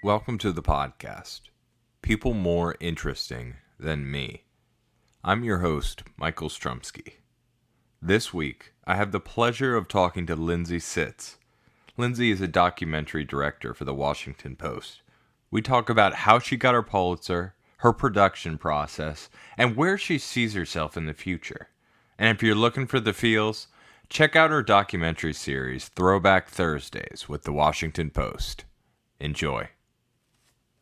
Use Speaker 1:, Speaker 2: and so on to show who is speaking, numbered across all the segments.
Speaker 1: Welcome to the podcast, People More Interesting Than Me. I'm your host, Michael Strumsky. This week, I have the pleasure of talking to Lindsey Sitz. Lindsey is a documentary director for the Washington Post. We talk about how she got her Pulitzer, her production process, and where she sees herself in the future. And if you're looking for the feels, check out her documentary series, Throwback Thursdays, with the Washington Post. Enjoy.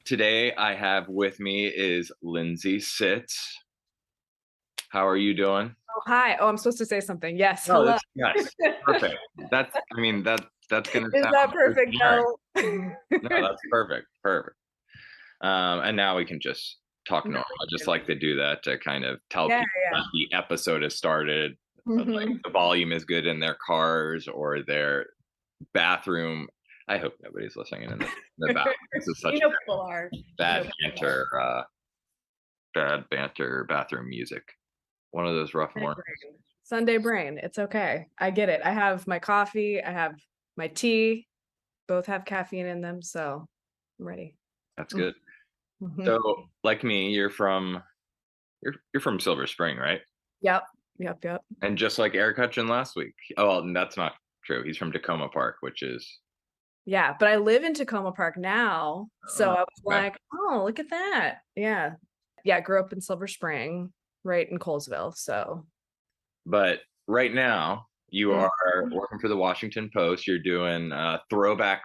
Speaker 1: Today I have with me is Lindsey Sitz. How are you doing?
Speaker 2: Oh, hi. Oh, I'm supposed to say something. Yes.
Speaker 1: Oh,
Speaker 2: Hello.
Speaker 1: yes, perfect. That's gonna
Speaker 2: Is
Speaker 1: sound
Speaker 2: that perfect?
Speaker 1: generic.
Speaker 2: No.
Speaker 1: No, that's perfect. And now we can just talk
Speaker 2: No,
Speaker 1: normal. I just like to do that to kind of tell
Speaker 2: yeah,
Speaker 1: people that the episode has started. Like
Speaker 2: yeah.
Speaker 1: the volume is good in their cars or their bathroom. I hope nobody's listening in the bathroom. This is such
Speaker 2: People are.
Speaker 1: bad banter, bathroom music. One of those rough mornings.
Speaker 2: Sunday brain. It's okay. I get it. I have my coffee. I have my tea. Both have caffeine in them, so I'm ready.
Speaker 1: That's good.
Speaker 2: Mm-hmm.
Speaker 1: So, like me, you're from Silver Spring, right?
Speaker 2: Yep.
Speaker 1: And just like Eric Hutchin last week. Oh, well, that's not true. He's from Tacoma Park, which is
Speaker 2: Yeah, but I live in Tacoma Park now, so I was like, oh, look at that. Yeah. I grew up in Silver Spring, right in Colesville, so.
Speaker 1: But right now, you are working for the Washington Post. You're doing Throwback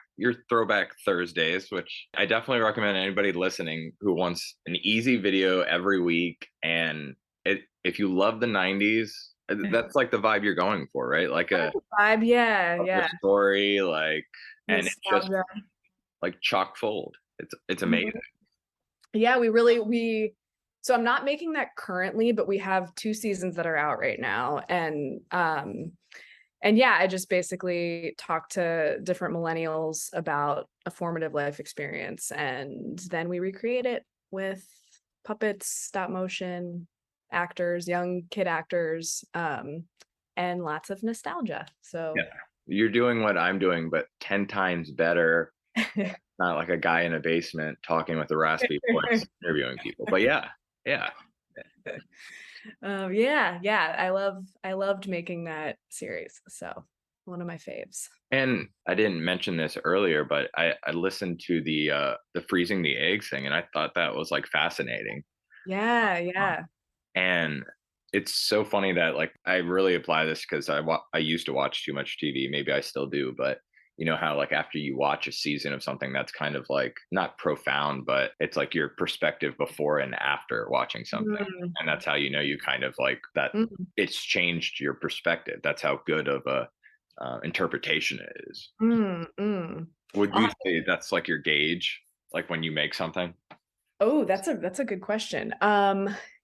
Speaker 1: Thursdays, which I definitely recommend anybody listening who wants an easy video every week. And if you love the 90s, that's like the vibe you're going for, right? Like a
Speaker 2: vibe, yeah.
Speaker 1: story, like, and it's just
Speaker 2: Nostalgia.
Speaker 1: like chock full. It's amazing.
Speaker 2: Yeah, so I'm not making that currently, but we have 2 seasons that are out right now. And yeah, I just basically talk to different millennials about a formative life experience, and then we recreate it with puppets, stop motion actors, young kid actors, and lots of nostalgia. So
Speaker 1: Yeah. You're doing what I'm doing, but 10 times better. Not like a guy in a basement talking with a raspy voice, interviewing people. But yeah.
Speaker 2: I loved making that series. So one of my faves.
Speaker 1: And I didn't mention this earlier, but I listened to the freezing the eggs thing, and I thought that was like fascinating.
Speaker 2: Yeah.
Speaker 1: And it's so funny that like I really apply this because I used to watch too much TV. Maybe I still do, but you know how like after you watch a season of something that's kind of like not profound, but it's like your perspective before and after watching something, and that's how you know you kind of like that. It's changed your perspective. That's how good of a interpretation it is. Would you say that's like your gauge, like when you make something?
Speaker 2: Oh, that's a good question.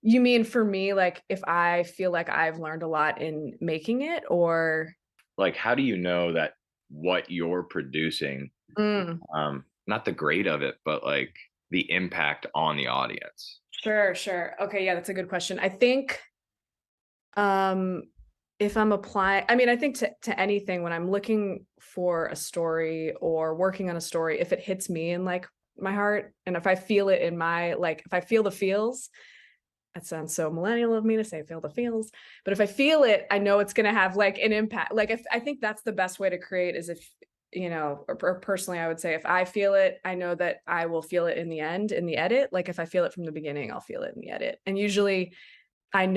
Speaker 2: You mean for me, like if I feel like I've learned a lot in making it, or
Speaker 1: like how do you know that what you're producing, not the grade of it, but like the impact on the audience?
Speaker 2: Sure. Okay, yeah, that's a good question. I think if I'm applying, I mean, I think to anything, when I'm looking for a story or working on a story, if it hits me in like my heart, and if I feel it in my, like, if I feel the feels, that sounds so millennial of me to say feel the feels, but if I feel it, I know it's going to have like an impact. Like, if I think that's the best way to create is if, or personally, I would say if I feel it, I know that I will feel it in the end, in the edit. Like if I feel it from the beginning, I'll feel it in the edit. And usually I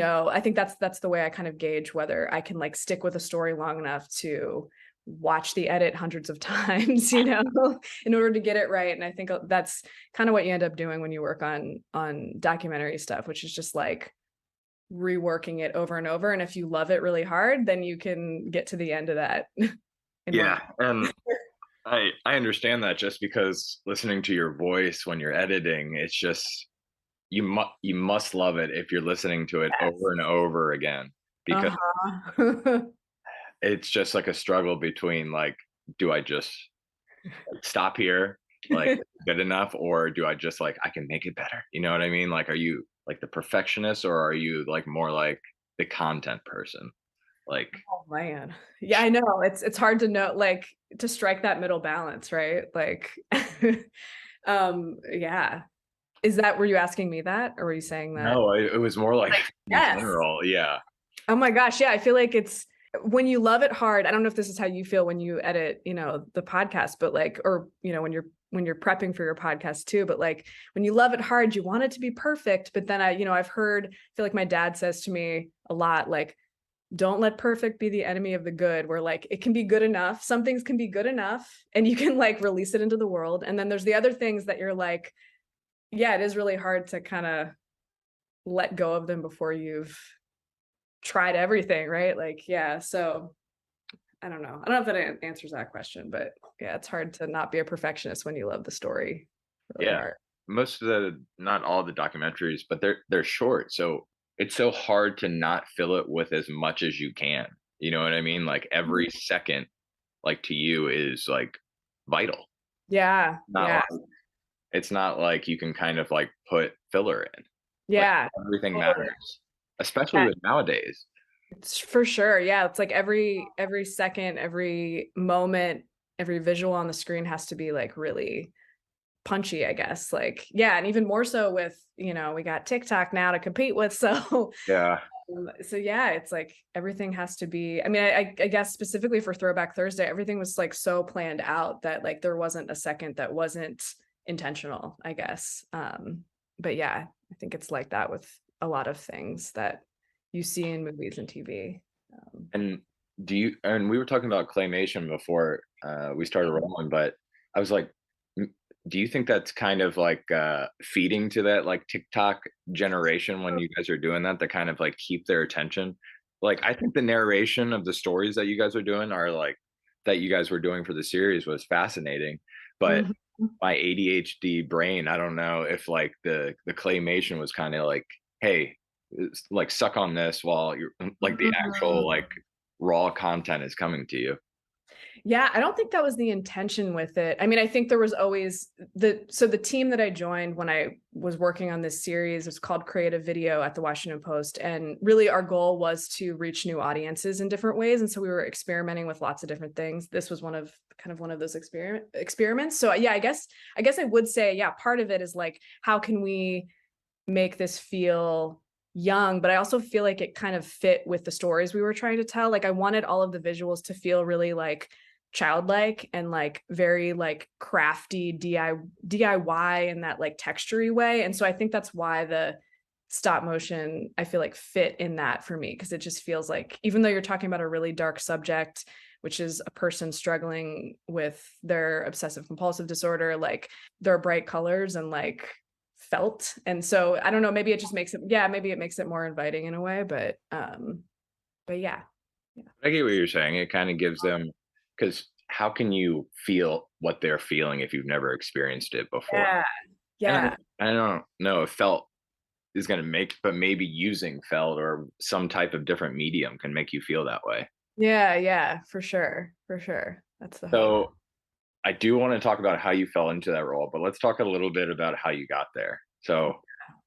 Speaker 2: think that's the way I kind of gauge whether I can like stick with a story long enough to watch the edit hundreds of times, in order to get it right. And I think that's kind of what you end up doing when you work on documentary stuff, which is just like reworking it over and over. And if you love it really hard, then you can get to the end of that.
Speaker 1: Yeah. And I understand that, just because listening to your voice when you're editing, it's just you must love it if you're listening to it over and over again, because it's just like a struggle between like, do I just stop here, like good enough, or do I just like I can make it better? You know what I mean? Like, are you like the perfectionist, or are you like more like the content person? Like,
Speaker 2: Oh man. Yeah, I know. It's hard to know, like, to strike that middle balance, right? Like Yeah. Were you asking me that, or were you saying that?
Speaker 1: No, it was more like in
Speaker 2: Yes.
Speaker 1: general. Yeah.
Speaker 2: Oh my gosh. Yeah. I feel like it's when you love it hard. I don't know if this is how you feel when you edit, the podcast, but like, or, when you're prepping for your podcast too, but like when you love it hard, you want it to be perfect. But then I've heard, I feel like my dad says to me a lot, like, don't let perfect be the enemy of the good, where like it can be good enough. Some things can be good enough and you can like release it into the world. And then there's the other things that you're like, yeah, it is really hard to kind of let go of them before you've tried everything, right? Like, yeah. So I don't know. I don't know if that answers that question, but yeah, it's hard to not be a perfectionist when you love the story really
Speaker 1: Yeah.
Speaker 2: hard.
Speaker 1: Most of not all the documentaries, but they're short. So it's so hard to not fill it with as much as you can. You know what I mean? Like every second, like to you is like vital.
Speaker 2: Yeah.
Speaker 1: Not
Speaker 2: Yeah.
Speaker 1: like it's not like you can kind of like put filler in. Like
Speaker 2: Yeah.
Speaker 1: everything
Speaker 2: Totally.
Speaker 1: matters, especially
Speaker 2: Yeah.
Speaker 1: with nowadays.
Speaker 2: It's for sure. Yeah. It's like every second, every moment, every visual on the screen has to be like really punchy, I guess. Like, yeah, and even more so with, we got TikTok now to compete with. So
Speaker 1: Yeah.
Speaker 2: so yeah, it's like everything has to be, I mean, I guess specifically for Throwback Thursday, everything was like so planned out that like there wasn't a second that wasn't intentional, I guess. But yeah, I think it's like that with a lot of things that you see in movies and TV.
Speaker 1: And and we were talking about claymation before we started rolling, but I was like, do you think that's kind of like feeding to that like TikTok generation when you guys are doing that to kind of like keep their attention? Like, I think the narration of the stories that you guys are doing are like that you guys were doing for the series was fascinating, but
Speaker 2: Mhm.
Speaker 1: my ADHD brain, I don't know if like the claymation was kind of like, hey, like suck on this while you're like the actual
Speaker 2: Mhm.
Speaker 1: like raw content is coming to you.
Speaker 2: Yeah, I don't think that was the intention with it. I mean, I think there was always the team that I joined when I was working on this series was called Creative Video at the Washington Post. And really our goal was to reach new audiences in different ways. And so we were experimenting with lots of different things. This was one of those experiments. So yeah, I guess I would say, yeah, part of it is like, how can we make this feel young, but I also feel like it kind of fit with the stories we were trying to tell. Like I wanted all of the visuals to feel really like childlike and like very like crafty DIY in that like textury way. And so I think that's why the stop motion I feel like fit in that for me, because it just feels like even though you're talking about a really dark subject, which is a person struggling with their obsessive compulsive disorder, like there are bright colors and like felt. And so I don't know, maybe it just makes it, yeah, maybe it makes it more inviting in a way, but yeah. Yeah.
Speaker 1: I get what you're saying. It kind of gives them because how can you feel what they're feeling if you've never experienced it before?
Speaker 2: Yeah.
Speaker 1: And
Speaker 2: Yeah.
Speaker 1: I don't know if felt is going to make, but maybe using felt or some type of different medium can make you feel that way.
Speaker 2: Yeah. Yeah. For sure. For sure. That's the hope.
Speaker 1: So I do want to talk about how you fell into that role, but let's talk a little bit about how you got there. So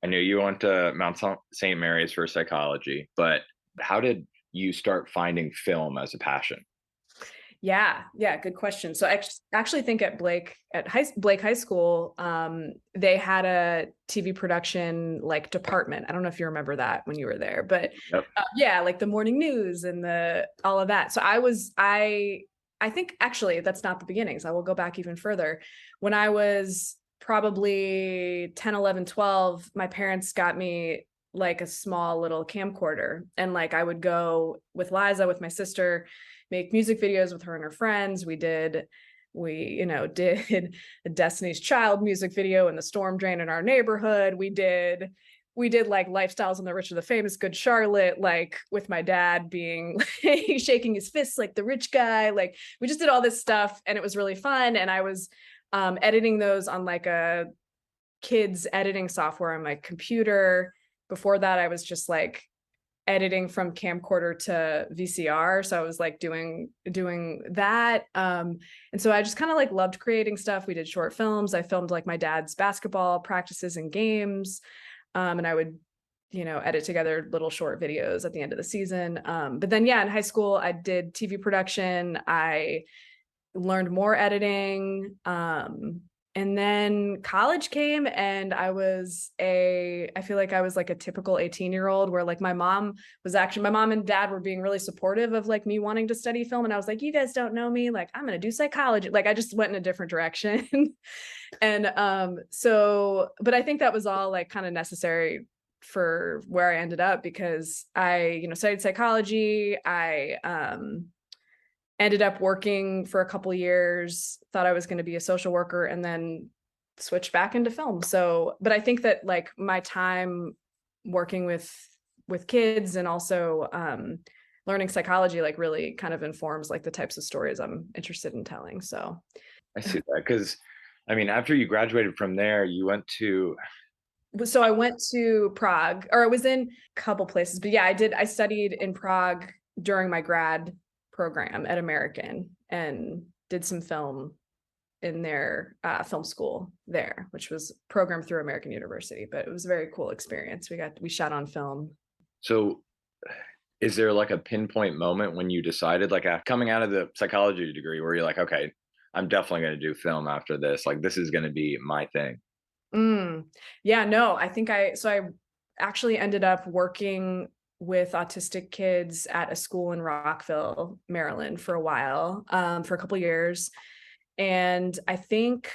Speaker 1: I knew you went to St. Mary's for psychology, but how did you start finding film as a passion?
Speaker 2: Yeah, yeah, good question. So I actually think at Blake High School, they had a TV production like department. I don't know if you remember that when you were there, but
Speaker 1: Yep.
Speaker 2: yeah, like the morning news and the all of that. So I think actually that's not the beginnings. I will go back even further. When I was probably 10, 11, 12, my parents got me like a small little camcorder, and like I would go with Liza, with my sister, make music videos with her and her friends. We did a Destiny's Child music video in the storm drain in our neighborhood. We did like Lifestyles on the Rich and the Famous, Good Charlotte, like with my dad being like, shaking his fists like the rich guy. Like we just did all this stuff and it was really fun. And I was editing those on like a kids editing software on my computer. Before that, I was just like editing from camcorder to VCR. So I was like doing that. And so I just kind of like loved creating stuff. We did short films. I filmed like my dad's basketball practices and games. And I would, edit together little short videos at the end of the season. But then, yeah, in high school, I did TV production. I learned more editing. And then college came, and I feel like I was like a typical 18-year-old where like my mom and dad were being really supportive of like me wanting to study film. And I was like, you guys don't know me. Like, I'm going to do psychology. Like, I just went in a different direction. And but I think that was all like kind of necessary for where I ended up, because I, studied psychology. I ended up working for a couple years, thought I was going to be a social worker, and then switched back into film. So, but I think that like my time working with kids and also learning psychology like really kind of informs like the types of stories I'm interested in telling. So
Speaker 3: I see that, because I mean, after you graduated from there, you went to.
Speaker 2: so I went to Prague, or I was in a couple places, but yeah, I studied in Prague during my grad program at American and did some film in their film school there, which was programmed through American University, but it was a very cool experience. We shot on film.
Speaker 3: So is there like a pinpoint moment when you decided, like coming out of the psychology degree, where you're like, okay, I'm definitely going to do film after this, like this is going to be my thing?
Speaker 2: Yeah, no, I think I actually ended up working with autistic kids at a school in Rockville, Maryland for a while, for a couple years. And I think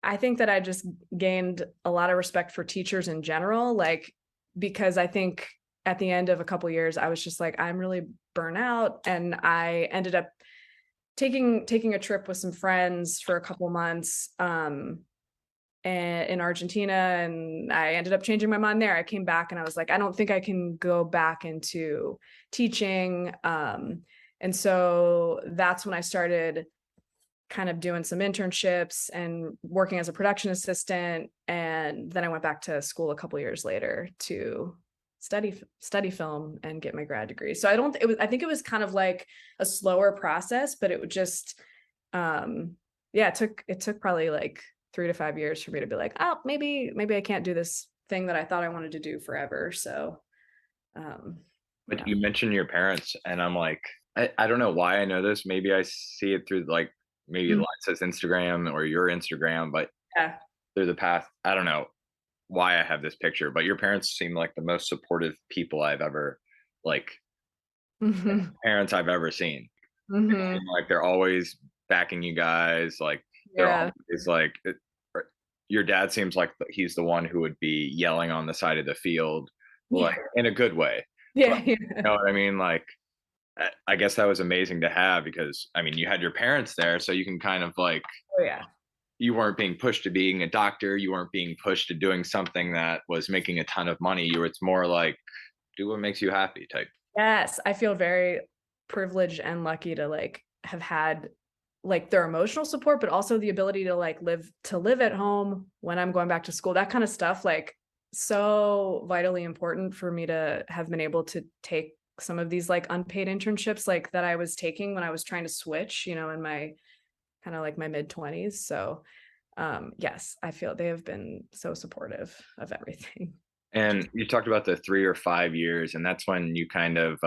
Speaker 2: that I just gained a lot of respect for teachers in general, like, because I think at the end of a couple years, I was just like, I'm really burnt out. And I ended up taking a trip with some friends for a couple months, in Argentina, and I ended up changing my mind there. I came back and I was like, I don't think I can go back into teaching. And so that's when I started kind of doing some internships and working as a production assistant. And then I went back to school a couple years later to study film and get my grad degree. So I think it was kind of like a slower process, but it would just, it took probably like 3 to 5 years for me to be like, oh, maybe I can't do this thing that I thought I wanted to do forever. So,
Speaker 3: But
Speaker 2: yeah.
Speaker 3: you mentioned your parents, and I'm like, I don't know why I know this. Maybe I see it through like maybe
Speaker 2: Mhm.
Speaker 3: Liza's Instagram or your Instagram, but
Speaker 2: Yeah.
Speaker 3: through the past, I don't know why I have this picture, but your parents seem like the most supportive people I've ever, like,
Speaker 2: Hmm.
Speaker 3: parents I've ever seen. They seem
Speaker 2: Hmm.
Speaker 3: like they're always backing you guys. Like they're
Speaker 2: Yeah.
Speaker 3: always like, your dad seems like he's the one who would be yelling on the side of the field, like
Speaker 2: Yeah.
Speaker 3: in a good way. But
Speaker 2: Yeah.
Speaker 3: you know what I mean? Like, I guess that was amazing to have, because I mean, you had your parents there, so you can kind of like,
Speaker 2: Oh, yeah.
Speaker 3: you weren't being pushed to being a doctor. You weren't being pushed to doing something that was making a ton of money. It's more like, do what makes you happy type.
Speaker 2: Yes. I feel very privileged and lucky to like have had like their emotional support, but also the ability to like live at home when I'm going back to school, that kind of stuff, like so vitally important for me to have been able to take some of these like unpaid internships like that I was taking when I was trying to switch, in my kind of like my mid-20s. So yes, I feel they have been so supportive of everything.
Speaker 3: And you talked about the 3 or 5 years, and that's when you kind of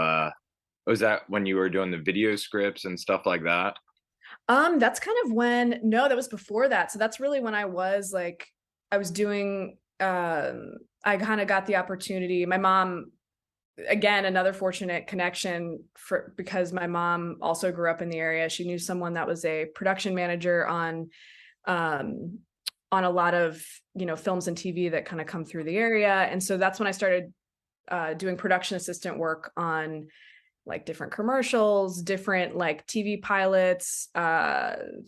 Speaker 3: was that when you were doing the video scripts and stuff like that?
Speaker 2: That's kind of when, no, that was before that. So that's really when I was like, I was doing, I kind of got the opportunity. My mom, again, another fortunate connection because my mom also grew up in the area. She knew someone that was a production manager um, on a lot of, films and TV that kind of come through the area. And so that's when I started doing production assistant work on like different commercials, different like TV pilots, and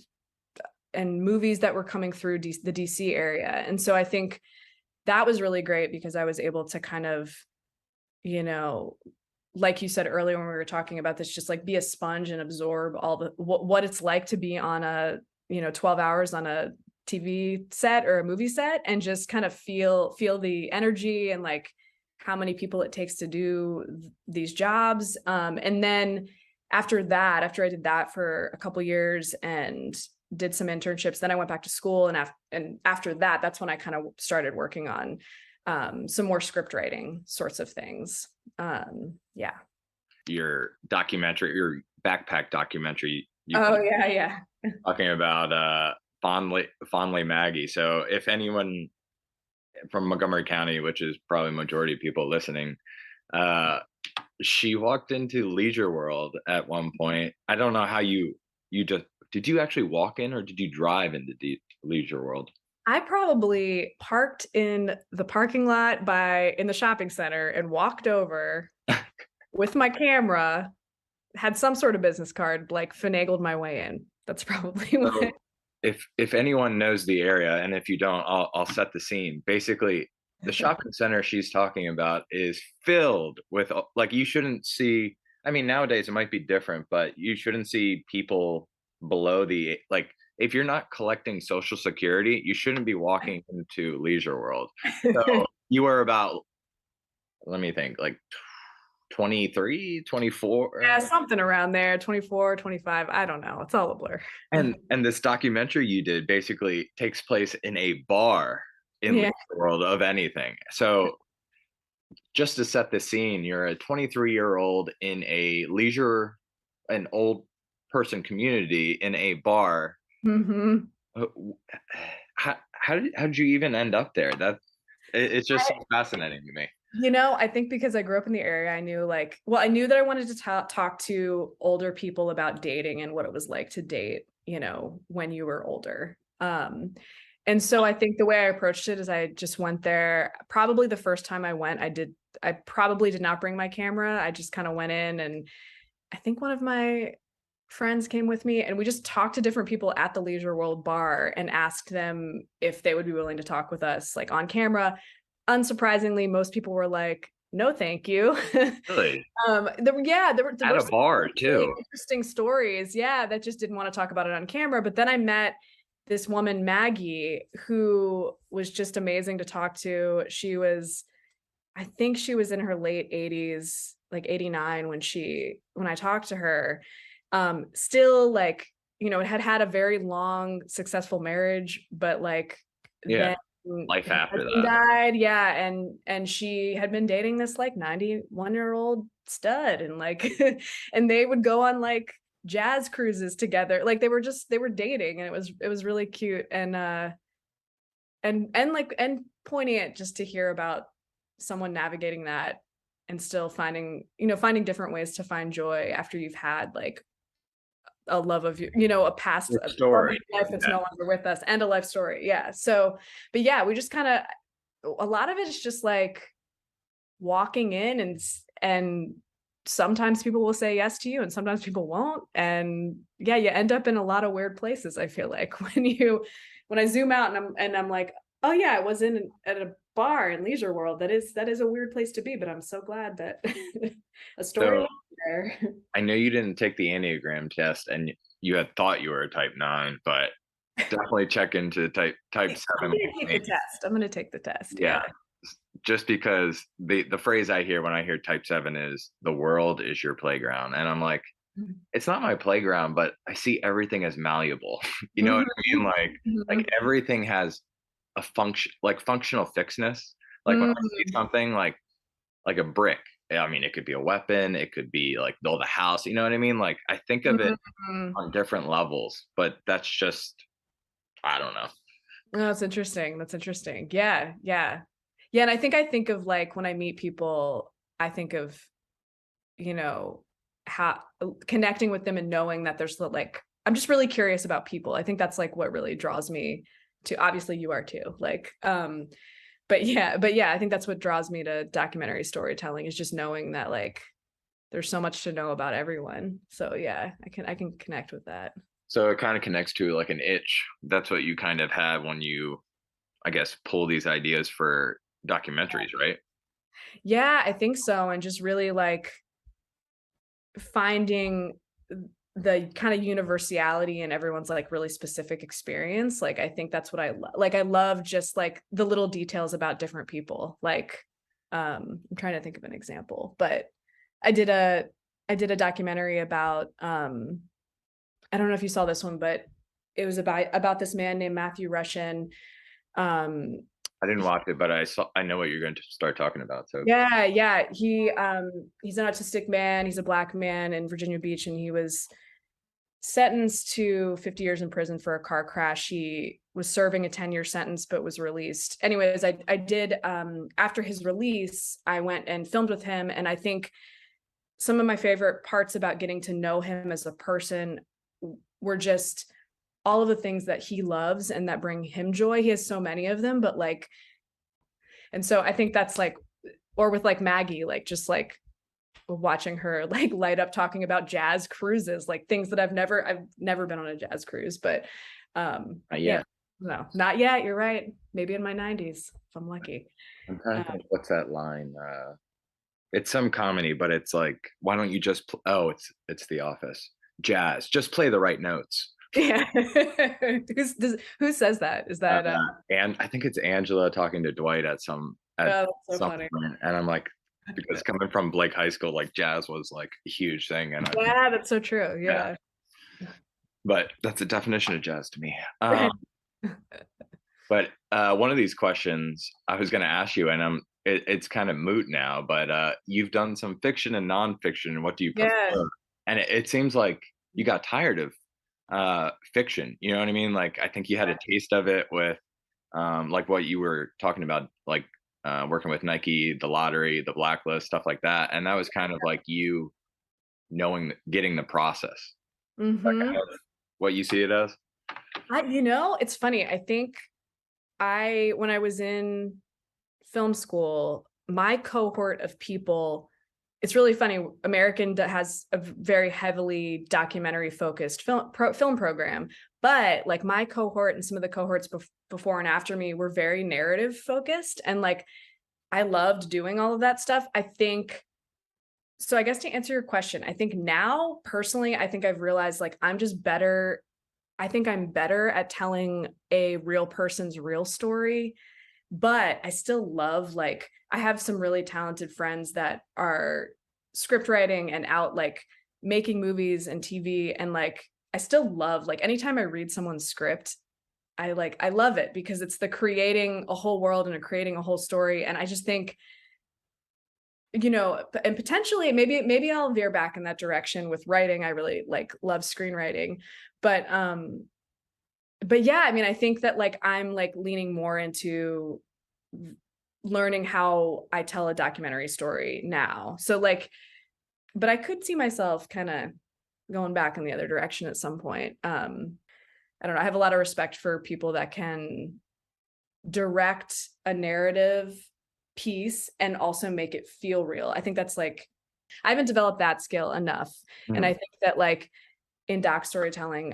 Speaker 2: movies that were coming through the DC area. And so I think that was really great because I was able to kind of, like you said earlier when we were talking about this, just like be a sponge and absorb all the what it's like to be on a 12 hours on a TV set or a movie set, and just kind of feel the energy and like how many people it takes to do these jobs. And then after I did that for a couple years and did some internships, then I went back to school, and after that, that's when I kind of started working on some more script writing sorts of things. Yeah.
Speaker 3: Your documentary, your backpack documentary, you
Speaker 2: Oh yeah, yeah.
Speaker 3: talking about fondly Maggie. So if anyone from Montgomery County, which is probably majority of people listening, uh, she walked into Leisure World at one point. I don't know how you just did you actually walk in or did you drive into Leisure World?
Speaker 2: I probably parked in the parking lot in the shopping center and walked over with my camera, had some sort of business card, like finagled my way in. That's probably what.
Speaker 3: So if anyone knows the area, and if you don't, I'll set the scene. Basically, the shopping center she's talking about is filled with like you shouldn't see. I mean, nowadays it might be different, but you shouldn't see people below the like. If you're not collecting Social Security, you shouldn't be walking into Leisure World. So you were about, let me think, like 23, 24.
Speaker 2: Yeah, something around there, 24, 25. I don't know. It's all a blur.
Speaker 3: And this documentary you did basically takes place in a bar in
Speaker 2: Yeah.
Speaker 3: the world of anything. So just to set the scene, you're a 23-year-old in an old person community in a bar.
Speaker 2: Mhm.
Speaker 3: Uh, how did you even end up there? It's just so fascinating to me.
Speaker 2: I think because I grew up in the area, I knew I knew that I wanted to talk to older people about dating and what it was like to date, when you were older. And so I think the way I approached it is I just went there. Probably the first time I went, I probably did not bring my camera. I just kind of went in, and I think one of my friends came with me, and we just talked to different people at the Leisure World bar and asked them if they would be willing to talk with us like on camera. Unsurprisingly, most people were like, no, thank you.
Speaker 3: Really?
Speaker 2: There were
Speaker 3: At a
Speaker 2: some
Speaker 3: bar
Speaker 2: really
Speaker 3: too.
Speaker 2: interesting stories. Yeah, that just didn't want to talk about it on camera. But then I met this woman, Maggie, who was just amazing to talk to. I think she was in her late 80s, like 89 when I talked to her. Still had a very long, successful marriage, but
Speaker 3: Yeah.
Speaker 2: then
Speaker 3: Life
Speaker 2: her
Speaker 3: after
Speaker 2: husband
Speaker 3: that.
Speaker 2: died. Yeah. And she had been dating this 91-year-old stud, and and they would go on jazz cruises together. Like they were dating, and it was really cute. And poignant just to hear about someone navigating that and still finding different ways to find joy after you've had a love of a past
Speaker 3: Your
Speaker 2: a
Speaker 3: story.
Speaker 2: life that's no longer with us, and a life story. Yeah. So, but yeah, we just kind of, a lot of it is just walking in, and sometimes people will say yes to you and sometimes people won't. And yeah, you end up in a lot of weird places. I feel like when I zoom out and I'm like, oh yeah, I was at a bar in Leisure World. That is a weird place to be, but I'm so glad that a story
Speaker 3: So
Speaker 2: there.
Speaker 3: I know you didn't take the Enneagram test and you had thought you were a type 9, but definitely check into type
Speaker 2: I'm
Speaker 3: 7.
Speaker 2: gonna take the test. I'm gonna take the test.
Speaker 3: Yeah. Just because the phrase I hear when I hear type 7 is the world is your playground. And I'm like,
Speaker 2: Mhm.
Speaker 3: it's not my playground, but I see everything as malleable. You know what I mean? Like everything has a function, like functional fixedness. Like when I see something like a brick, I mean, it could be a weapon, it could be like build a house, you know what I mean? Like I think of it
Speaker 2: Mhm.
Speaker 3: on different levels, but that's just, I don't know.
Speaker 2: Oh, that's interesting. That's interesting. Yeah, yeah. Yeah, and I think of when I meet people, I think of, how connecting with them and knowing that there's I'm just really curious about people. I think that's what really draws me to, obviously you are too. But yeah, I think that's what draws me to documentary storytelling, is just knowing that there's so much to know about everyone. So yeah, I can connect with that.
Speaker 3: So it kind of connects to like an itch. That's what you kind of have when you, I guess, pull these ideas for documentaries, right?
Speaker 2: Yeah, I think so. And just really finding the kind of universality in everyone's really specific experience. I think that's what I I love, just the little details about different people. I'm trying to think of an example, but I did a documentary about I don't know if you saw this one, but it was about this man named Matthew Russian. Um,
Speaker 3: I didn't watch it, but I know what you're going to start talking about. So
Speaker 2: yeah. He's an autistic man. He's a Black man in Virginia Beach, and he was sentenced to 50 years in prison for a car crash. He was serving a 10-year sentence, but was released. Anyways, I did, after his release, I went and filmed with him. And I think some of my favorite parts about getting to know him as a person were just all of the things that he loves and that bring him joy. He has so many of them, but like, and so I think that's like, or with like Maggie, like just like watching her like light up talking about jazz cruises, like things that I've never been on a jazz cruise, but yeah, no, not yet. You're right. Maybe in my 90s, if I'm lucky.
Speaker 3: I'm trying to think, what's that line? It's some comedy, but it's like, why don't you just oh, it's The Office. Jazz, just play the right notes.
Speaker 2: Yeah. Who says that? Is that
Speaker 3: and I think it's Angela talking to Dwight at some
Speaker 2: oh, that's so funny.
Speaker 3: point, and I'm like, because coming from Blake High School, like jazz was like a huge thing, and
Speaker 2: yeah, that's so true. Yeah.
Speaker 3: But that's a definition of jazz to me. But one of these questions I was going to ask you, and it's kind of moot now, but you've done some fiction and nonfiction. What do you prefer?
Speaker 2: Yeah.
Speaker 3: And it seems like you got tired of fiction. You know what I mean? Like, I think you had a taste of it with like what you were talking about, like working with Nike, the lottery, the blacklist, stuff like that. And that was kind of like you getting the process.
Speaker 2: Mm-hmm.
Speaker 3: Kind of what you see it as?
Speaker 2: It's funny. I think when I was in film school, my cohort of people, it's really funny. American has a very heavily documentary focused film program, but like my cohort and some of the cohorts before and after me were very narrative focused. And like, I loved doing all of that stuff. I think, so I guess to answer your question, I think now personally, I think I've realized like, I'm better at telling a real person's real story, but I still love, like, I have some really talented friends that are script writing and out like making movies and TV. And like, I still love, like, anytime I read someone's script, I love it because it's the creating a whole world and creating a whole story. And I just think, and potentially maybe I'll veer back in that direction with writing. I really love screenwriting, but yeah, I mean, I think that like, I'm like leaning more into learning how I tell a documentary story now. So like, but I could see myself kind of going back in the other direction at some point. I don't know. I have a lot of respect for people that can direct a narrative piece and also make it feel real. I think that's like, I haven't developed that skill enough. Mm-hmm. And I think that like in doc storytelling,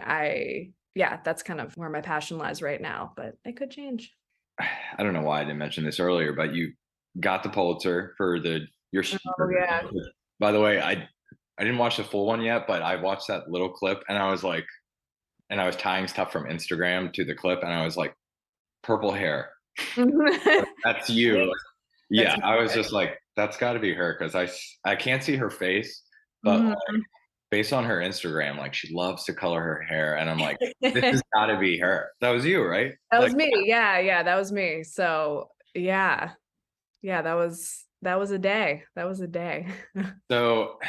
Speaker 2: that's kind of where my passion lies right now, but it could change.
Speaker 3: I don't know why I didn't mention this earlier, but you got the Pulitzer for your.
Speaker 2: Oh, yeah.
Speaker 3: By the way, I didn't watch the full one yet, but I watched that little clip and I was like, and I was tying stuff from Instagram to the clip and I was like, purple hair. That's you. Yeah. I was just like, that's gotta be her. Cause I can't see her face, but like, based on her Instagram, like she loves to color her hair. And I'm like, this has gotta be her. That was you, right?
Speaker 2: That was me. Yeah. That was me. So yeah, that was a day. That was a day.
Speaker 3: So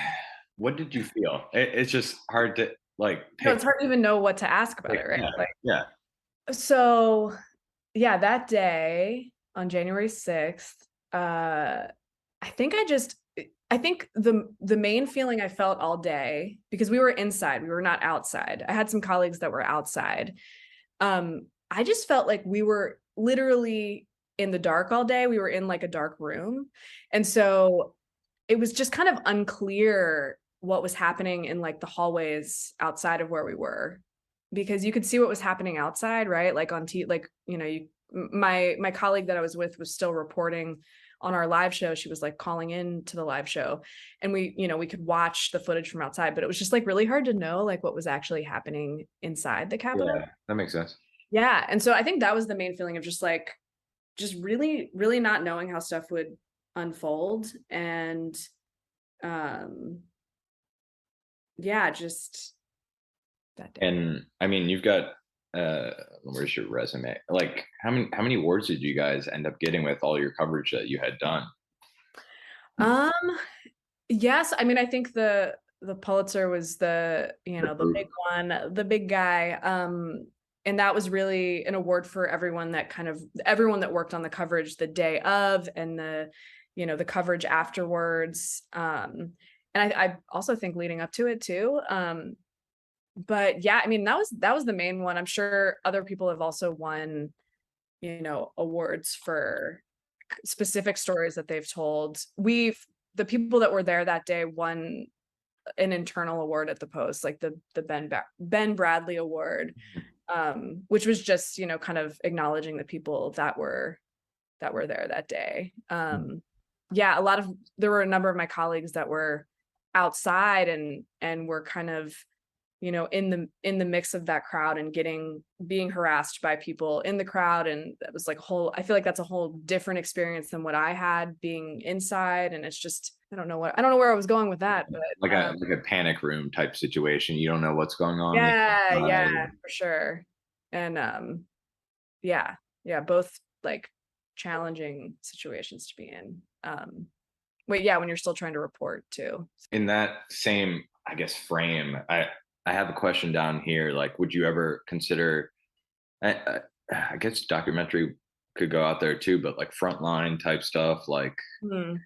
Speaker 3: what did you feel? It's just hard to like pick.
Speaker 2: No, it's hard to even know what to ask about it, right?
Speaker 3: Yeah.
Speaker 2: So yeah, that day on January 6th, I think the main feeling I felt all day, because we were inside, we were not outside. I had some colleagues that were outside. I just felt like we were literally in the dark all day. We were in like a dark room. And so it was just kind of unclear what was happening in like the hallways outside of where we were, because you could see what was happening outside, right? Like on my colleague that I was with was still reporting on our live show. She was like calling in to the live show, and we could watch the footage from outside, but it was just like really hard to know like what was actually happening inside the Capitol.
Speaker 3: Yeah, that makes sense.
Speaker 2: Yeah. And so I think that was the main feeling of just really, really not knowing how stuff would unfold. And just that day.
Speaker 3: And I mean, you've got where's your resume? Like how many awards did you guys end up getting with all your coverage that you had done?
Speaker 2: Yes, I mean, I think the the Pulitzer was the big one, the big guy. And that was really an award for everyone that worked on the coverage the day of, and the coverage afterwards. And I also think leading up to it too. But yeah, I mean, that was the main one. I'm sure other people have also won, awards for specific stories that they've told. The people that were there that day won an internal award at the Post, like the Ben Bradley Award, which was just, kind of acknowledging the people that were there that day. Yeah, there were a number of my colleagues that were outside and were kind of, in the mix of that crowd and being harassed by people in the crowd. And that was like I feel like that's a whole different experience than what I had being inside. And it's just, I don't know where I was going with that, but
Speaker 3: like a panic room type situation. You don't know what's going on.
Speaker 2: Yeah, for sure. And yeah, both like challenging situations to be in. When you're still trying to report too.
Speaker 3: In that same, I guess, frame, I have a question down here. Like, would you ever consider, I guess documentary could go out there too, but like frontline type stuff, like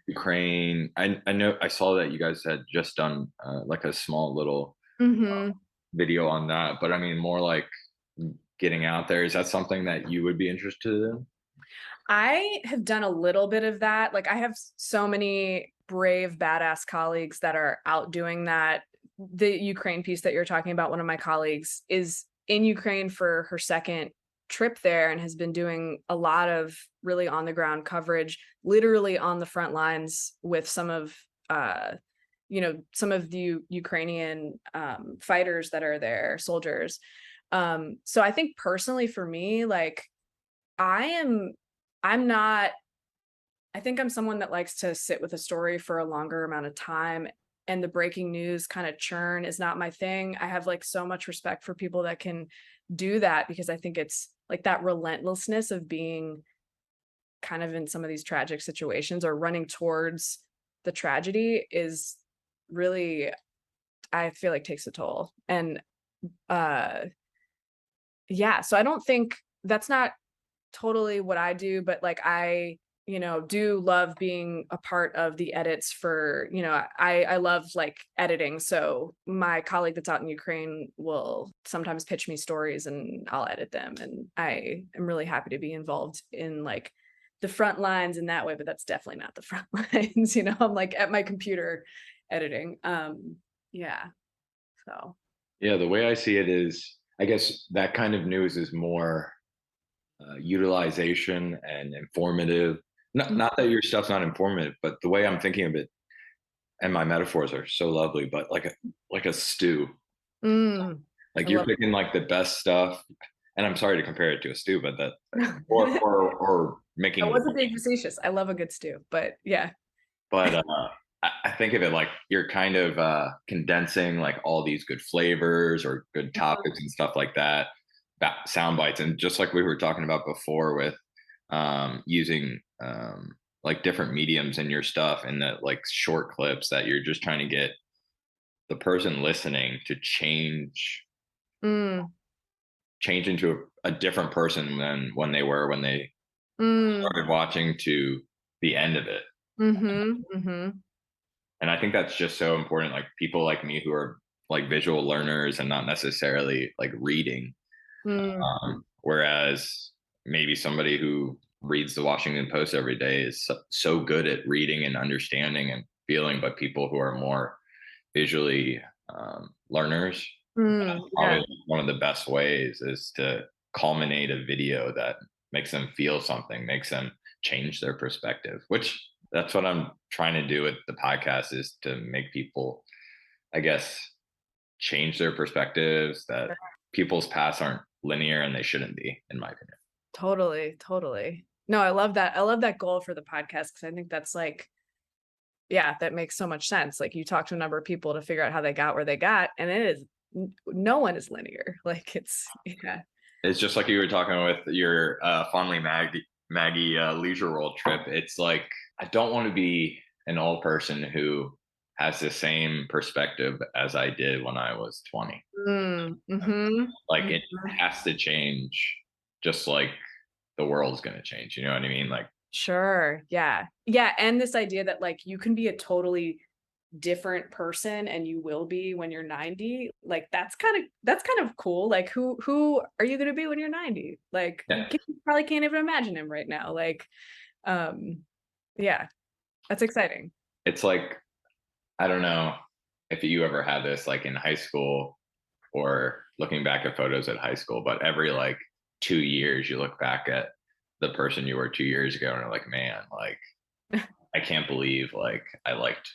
Speaker 3: Ukraine. I know I saw that you guys had just done like a small little video on that, but I mean, more like getting out there. Is that something that you would be interested in?
Speaker 2: I have done a little bit of that. Like, I have so many brave, badass colleagues that are out doing that. The Ukraine piece that you're talking about, one of my colleagues is in Ukraine for her second trip there and has been doing a lot of really on the ground coverage, literally on the front lines with some of the Ukrainian fighters that are there, soldiers. So I think personally for me, like, I think I'm someone that likes to sit with a story for a longer amount of time, and the breaking news kind of churn is not my thing. I have like so much respect for people that can do that, because I think it's like that relentlessness of being kind of in some of these tragic situations or running towards the tragedy is really, I feel like, takes a toll. And yeah, so I don't think that's not totally what I do, but like I do love being a part of the edits for, I love like editing. So my colleague that's out in Ukraine will sometimes pitch me stories and I'll edit them. And I am really happy to be involved in like the front lines in that way, but that's definitely not the front lines. I'm like at my computer editing. Yeah. So.
Speaker 3: Yeah, the way I see it is, I guess that kind of news is more utilization and informative. Not that your stuff's not informative, but the way I'm thinking of it, and my metaphors are so lovely, but like a stew. Like you're picking like the best stuff, and I'm sorry to compare it to a stew, but that or making.
Speaker 2: I wasn't being facetious. I love a good stew, but yeah.
Speaker 3: But I think of it like you're kind of condensing like all these good flavors or good topics and stuff like that, sound bites, and just like we were talking about before with using like different mediums in your stuff, and that like short clips that you're just trying to get the person listening to change into a different person than when they started watching to the end of it. And I think that's just so important. Like people like me who are like visual learners and not necessarily like reading. Whereas maybe somebody who reads the Washington Post every day is so good at reading and understanding and feeling, but people who are more visually learners, probably one of the best ways is to culminate a video that makes them feel something, makes them change their perspective, which that's what I'm trying to do with the podcast, is to make people, I guess, change their perspectives, that people's paths aren't linear and they shouldn't be, in my opinion.
Speaker 2: Totally. No, I love that. I love that goal for the podcast, because I think that's like, yeah, that makes so much sense. Like you talk to a number of people to figure out how they got where they got, and no one is linear. Like it's
Speaker 3: just like you were talking with your Fondly Maggie leisure world trip. It's like, I don't want to be an old person who has the same perspective as I did when I was 20.
Speaker 2: Mm-hmm.
Speaker 3: Like it has to change, just like the world's going to change. You know what I mean? Like,
Speaker 2: Sure. Yeah. Yeah. And this idea that like you can be a totally different person and you will be when you're 90, like that's kind of cool. Like who are you going to be when you're 90? Like
Speaker 3: yeah,
Speaker 2: you probably can't even imagine him right now. Like um yeah, that's exciting.
Speaker 3: it's like, I don't know if you ever had this like in high school or looking back at photos at high school, but every like 2 years you look back at the person you were 2 years ago and you're like, man, like I can't believe like I liked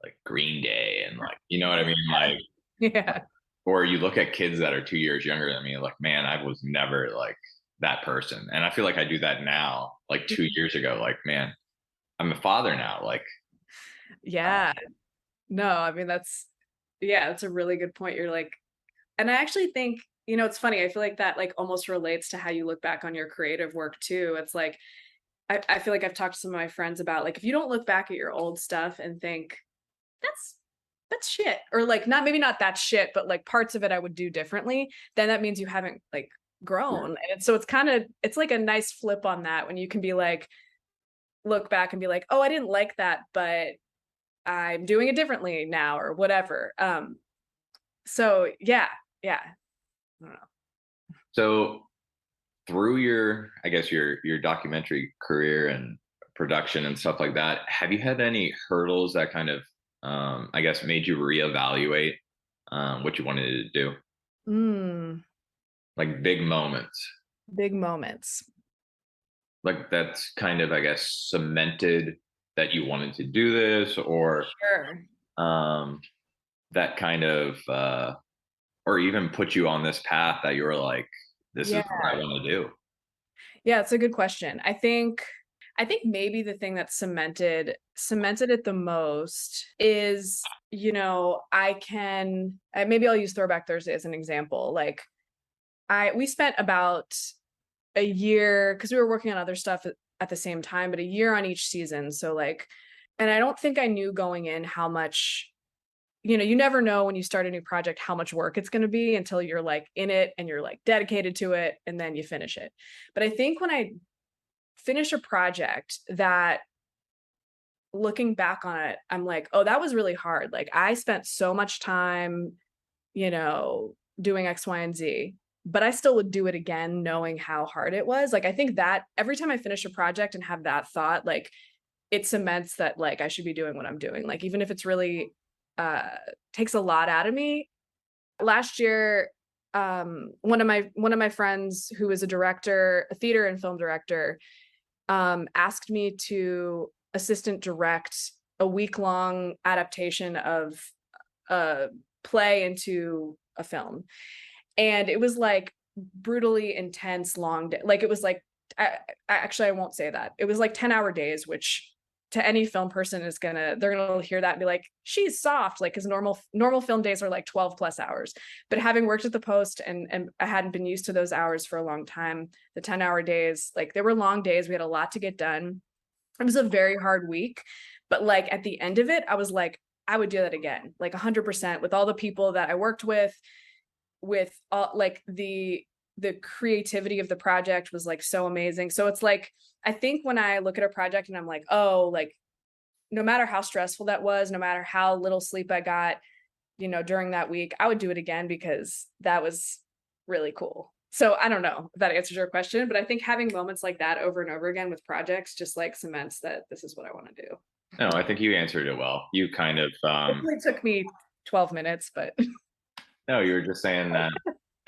Speaker 3: like Green Day and like, you know what I mean? Like,
Speaker 2: Yeah.
Speaker 3: or you look at kids that are 2 years younger than me, like, man, I was never like that person. And I feel like I do that now, like 2 years ago, like, man, I'm a father now. Like,
Speaker 2: Yeah. No, I mean that's a really good point. You're like, and I actually think, it's funny. I feel like that like almost relates to how you look back on your creative work too. It's like I feel like I've talked to some of my friends about like if you don't look back at your old stuff and think that's that's shit, or like not maybe not that shit, but like parts of it I would do differently, then that means you haven't like grown. And so it's like a nice flip on that when you can be like look back and be like, oh, I didn't like that, but I'm doing it differently now or whatever. So yeah, yeah. I don't know.
Speaker 3: so through your, I guess your documentary career and production and stuff like that, have you had any hurdles that kind of, I guess, made you reevaluate what you wanted to do?
Speaker 2: Mm,
Speaker 3: Like big moments,
Speaker 2: big moments.
Speaker 3: like that's kind of, I guess, cemented that you wanted to do this, or
Speaker 2: Sure.
Speaker 3: um, that kind of, or even put you on this path that you were like, this is
Speaker 2: Yeah.
Speaker 3: what I want to do.
Speaker 2: Yeah, it's a good question. I think maybe the thing that cemented it the most is, maybe I'll use Throwback Thursday as an example. Like we spent about a year because we were working on other stuff at the same time, but a year on each season. So like, and I don't think I knew going in how much, you never know when you start a new project how much work it's going to be until you're like in it and you're like dedicated to it and then you finish it. But I think when I finish a project that looking back on it, I'm like, oh, that was really hard. Like I spent so much time, doing X, Y, and Z, but I still would do it again, knowing how hard it was. Like I think that every time I finish a project and have that thought, like it cements that like I should be doing what I'm doing. Like even if it's really uh takes a lot out of me. Last year, one of my friends who is a director, a theater and film director, asked me to assistant direct a week-long adaptation of a play into a film. And it was like brutally intense, long day. Like it was like, actually, I won't say that. It was like 10-hour days, which to any film person they're gonna hear that and be like, she's soft, like because normal film days are like 12 plus hours. But having worked at the Post and I hadn't been used to those hours for a long time, the 10-hour days, like they were long days. We had a lot to get done. It was a very hard week, but like at the end of it, I was like, I would do that again, like 100% with all the people that I worked with all like the creativity of the project was like so amazing. So it's like, I think when I look at a project and I'm like, oh, like no matter how stressful that was, no matter how little sleep I got, during that week, I would do it again because that was really cool. So I don't know if that answers your question, but I think having moments like that over and over again with projects just like cements that this is what I want to do.
Speaker 3: No, I think you answered it well. You kind of,
Speaker 2: It really took me 12 minutes, but
Speaker 3: no, you were just saying that,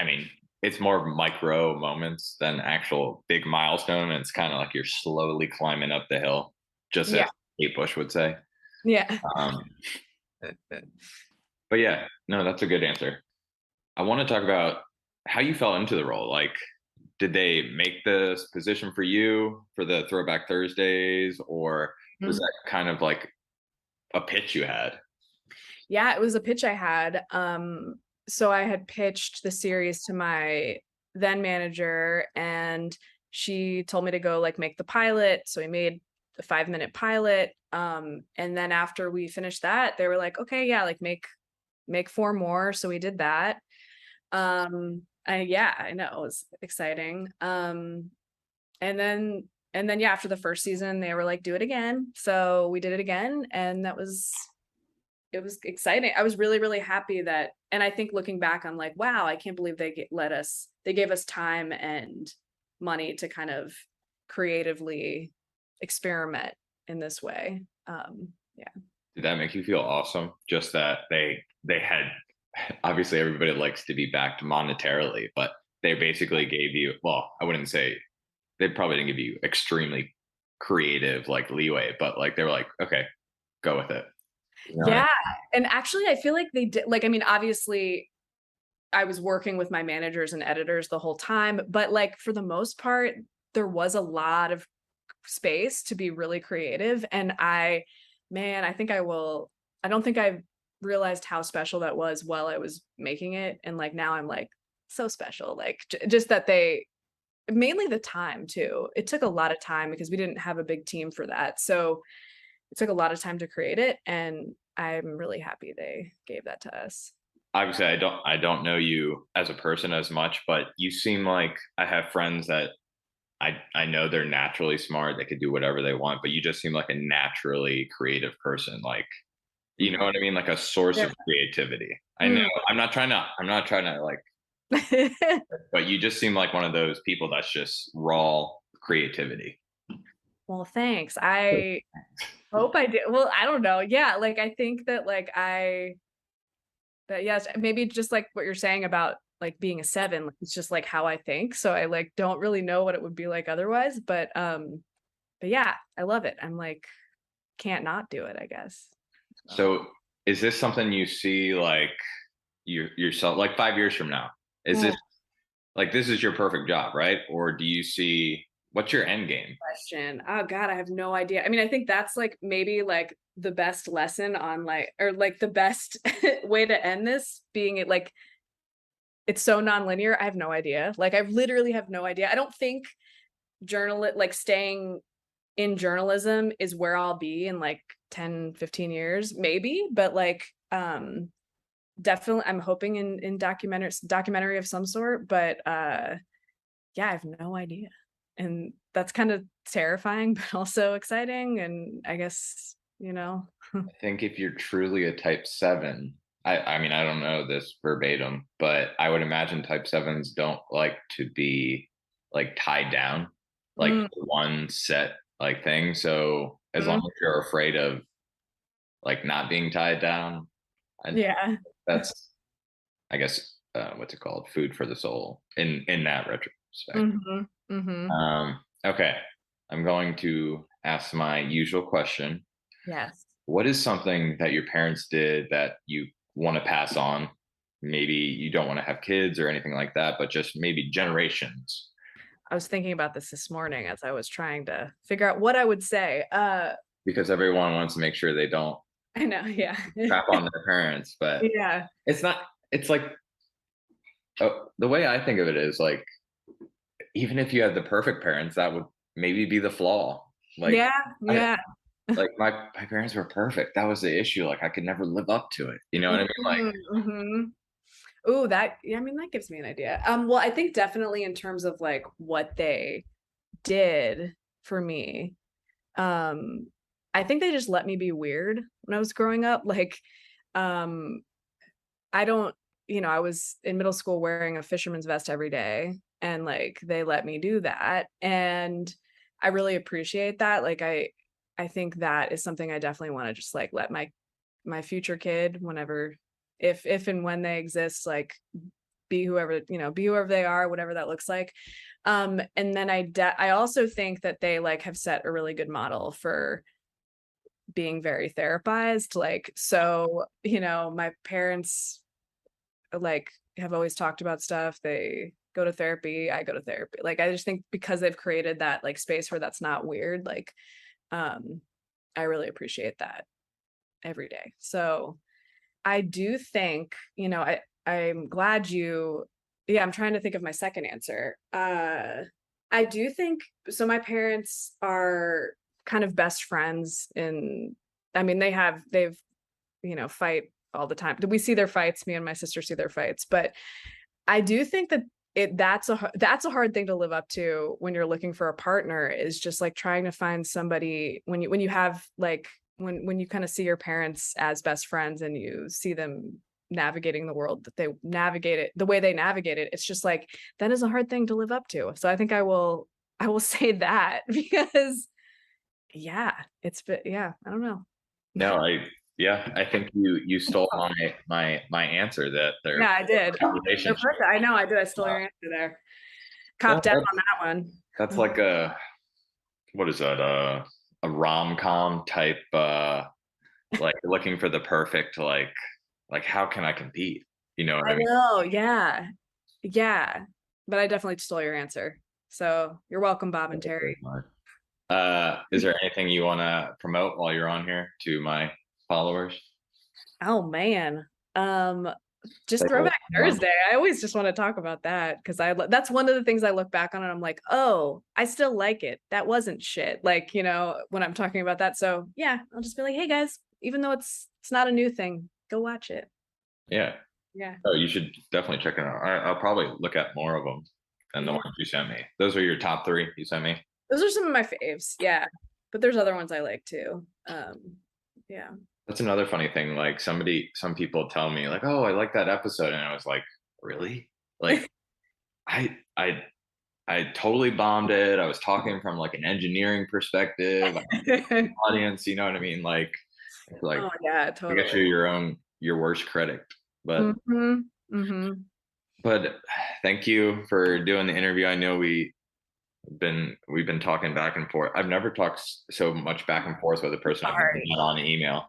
Speaker 3: I mean, it's more micro moments than actual big milestone. And it's kind of like you're slowly climbing up the hill, just as
Speaker 2: yeah,
Speaker 3: Kate Bush would say.
Speaker 2: yeah.
Speaker 3: Um, but yeah, no, that's a good answer. I want to talk about how you fell into the role. Like, did they make this position for you for the Throwback Thursdays, or was that kind of like a pitch you had?
Speaker 2: Yeah, it was a pitch I had. So I had pitched the series to my then manager and she told me to go like make the pilot. So we made a 5-minute pilot. And then after we finished that, they were like, okay, yeah, like make 4 more. So we did that. Yeah, I know, it was exciting. And then yeah, after the first season, they were like, do it again. So we did it again, and it was exciting. I was really, really happy that, and I think looking back, I'm like, wow, I can't believe they gave us time and money to kind of creatively experiment in this way. Yeah.
Speaker 3: Did that make you feel awesome? Just that they had, obviously everybody likes to be backed monetarily, but they basically gave you, well, I wouldn't say, they probably didn't give you extremely creative like leeway, but like they were like, okay, go with it. You know what I
Speaker 2: Yeah. And actually, I feel like they did, like, I mean, obviously I was working with my managers and editors the whole time, but like for the most part, there was a lot of space to be really creative. And man, I don't think I realized how special that was while I was making it. And like now I'm like, so special. Like just that mainly the time too. It took a lot of time because we didn't have a big team for that. So it took a lot of time to create it. And I'm really happy they gave that to us.
Speaker 3: Obviously I don't know you as a person as much, but you seem like, I have friends that I know they're naturally smart, they could do whatever they want, but you just seem like a naturally creative person. Like, you know what I mean? Like a source
Speaker 2: Yeah.
Speaker 3: of creativity. I know I'm not trying to like, but you just seem like one of those people that's just raw creativity.
Speaker 2: Well, thanks. I hope I did. Well, I don't know. Yeah, like I think that yes, maybe just like what you're saying about like being a 7, like, it's just like how I think. So I like don't really know what it would be like otherwise, but yeah, I love it. I'm like can't not do it, I guess.
Speaker 3: So is this something you see like yourself like 5 years from now? Is
Speaker 2: Mm.
Speaker 3: this like, this is your perfect job, right? Or do you see, what's your end game?
Speaker 2: Question. Oh God, I have no idea. I mean, I think that's like maybe like the best lesson on like, or like the best way to end this being it like it's so nonlinear. I have no idea. Like I literally have no idea. I don't think like staying in journalism is where I'll be in like 10, 15 years, maybe, but like definitely I'm hoping in documentary of some sort, but yeah, I have no idea. And that's kind of terrifying, but also exciting. And I guess,
Speaker 3: I think if you're truly a type 7, I mean, I don't know this verbatim, but I would imagine type 7s don't like to be like tied down, like
Speaker 2: Mm,
Speaker 3: one set like thing. So as long
Speaker 2: mm,
Speaker 3: as you're afraid of like not being tied down, and
Speaker 2: yeah.
Speaker 3: that's, I guess, what's it called? Food for the soul in that retrospect.
Speaker 2: Hmm. Hmm.
Speaker 3: Okay, I'm going to ask my usual question.
Speaker 2: Yes.
Speaker 3: What is something that your parents did that you want to pass on? Maybe you don't want to have kids or anything like that, but just maybe generations,
Speaker 2: I was thinking about this morning as I was trying to figure out what I would say.
Speaker 3: because everyone wants to make sure they don't
Speaker 2: I know, yeah.
Speaker 3: crap on their parents, but
Speaker 2: Yeah.
Speaker 3: it's not, it's like, the way I think of it is like, even if you had the perfect parents, that would maybe be the flaw. Like,
Speaker 2: Yeah,
Speaker 3: I,
Speaker 2: yeah.
Speaker 3: like my parents were perfect. That was the issue. Like I could never live up to it. You know what I mean? Like,
Speaker 2: Hmm. Oh, yeah, I mean, that gives me an idea. Well, I think definitely in terms of like what they did for me, um, I think they just let me be weird when I was growing up. Like, um, I don't, I was in middle school wearing a fisherman's vest every day, and like they let me do that. And I really appreciate that. Like I think that is something I definitely want to just like let my future kid, whenever, if and when they exist, like be whoever they are, whatever that looks like. And then I also think that they like have set a really good model for being very therapized. Like, so, my parents like have always talked about stuff. They go to therapy, I go to therapy. Like, I just think because they've created that like space where that's not weird, like, um, I really appreciate that every day. So I do think, I'm glad yeah, I'm trying to think of my second answer. I do think, so my parents are kind of best friends they've, fight all the time. We see their fights, me and my sister see their fights, but I do think that that's a hard thing to live up to when you're looking for a partner, is just like trying to find somebody when you have like, when you kind of see your parents as best friends and you see them navigating the world that they navigate it the way they navigate it. It's just like, that is a hard thing to live up to. So I think I will say that, because I don't know.
Speaker 3: No, I think you stole my answer that they're
Speaker 2: Yeah, I did.
Speaker 3: relationship.
Speaker 2: I know I did. I stole your answer there. Copped out on that one.
Speaker 3: That's like what is that? A rom-com type, like looking for the perfect, like how can I compete? You know what I mean?
Speaker 2: know, yeah. Yeah. But I definitely stole your answer. So you're welcome, Bob and Terry.
Speaker 3: Is there anything you want to promote while you're on here to my followers?
Speaker 2: Oh man. Just
Speaker 3: Like,
Speaker 2: Throwback Thursday. I always just want to talk about that, because that's one of the things I look back on and I'm like, oh, I still like it. That wasn't shit. Like, when I'm talking about that. So yeah, I'll just be like, hey guys, even though it's not a new thing, go watch it.
Speaker 3: Yeah.
Speaker 2: Yeah.
Speaker 3: Oh, you should definitely check it out. I'll probably look at more of them than the ones you sent me. Those are your top 3 you sent me?
Speaker 2: Those are some of my faves. Yeah. But there's other ones I like too. Yeah.
Speaker 3: That's another funny thing. Like some people tell me like, oh, I like that episode. And I was like, really? Like I totally bombed it. I was talking from like an engineering perspective, audience, you know what I mean? Like,
Speaker 2: oh yeah, totally.
Speaker 3: I guess you're your worst critic, but, but thank you for doing the interview. I know we've been talking back and forth. I've never talked so much back and forth with a person I've been on email.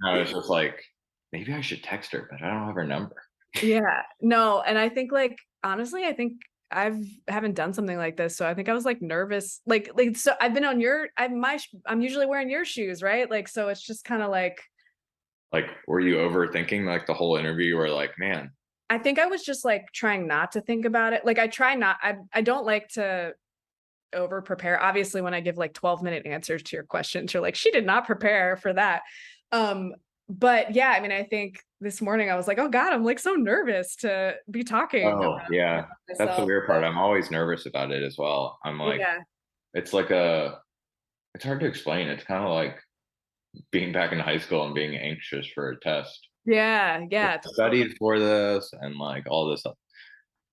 Speaker 3: I was just like, maybe I should text her, but I don't have her number.
Speaker 2: Yeah, no. And I think like, honestly, I think haven't done something like this. So I think I was like nervous, like, so I've been on I'm usually wearing your shoes, right? Like, so it's just kind of like,
Speaker 3: were you overthinking like the whole interview, or like, man?
Speaker 2: I think I was just like trying not to think about it. Like I don't like to over prepare. Obviously, when I give like 12-minute answers to your questions, you're like, she did not prepare for that. But yeah, I mean, I think this morning I was like, oh God, I'm like so nervous to be talking.
Speaker 3: Oh yeah, that's the weird part. I'm always nervous about it as well. I'm like, it's like it's hard to explain. It's kind of like being back in high school and being anxious for a test.
Speaker 2: Yeah.
Speaker 3: I studied for this and like all this stuff.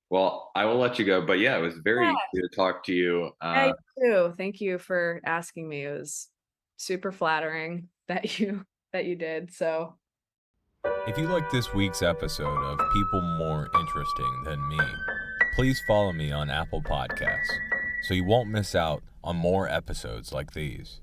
Speaker 3: Well, I will let you go, but yeah, it was very good to talk to you.
Speaker 2: You too. Thank you for asking me. It was super flattering that you did. So
Speaker 1: if you like this week's episode of People More Interesting Than Me, please follow me on Apple Podcasts so you won't miss out on more episodes like these.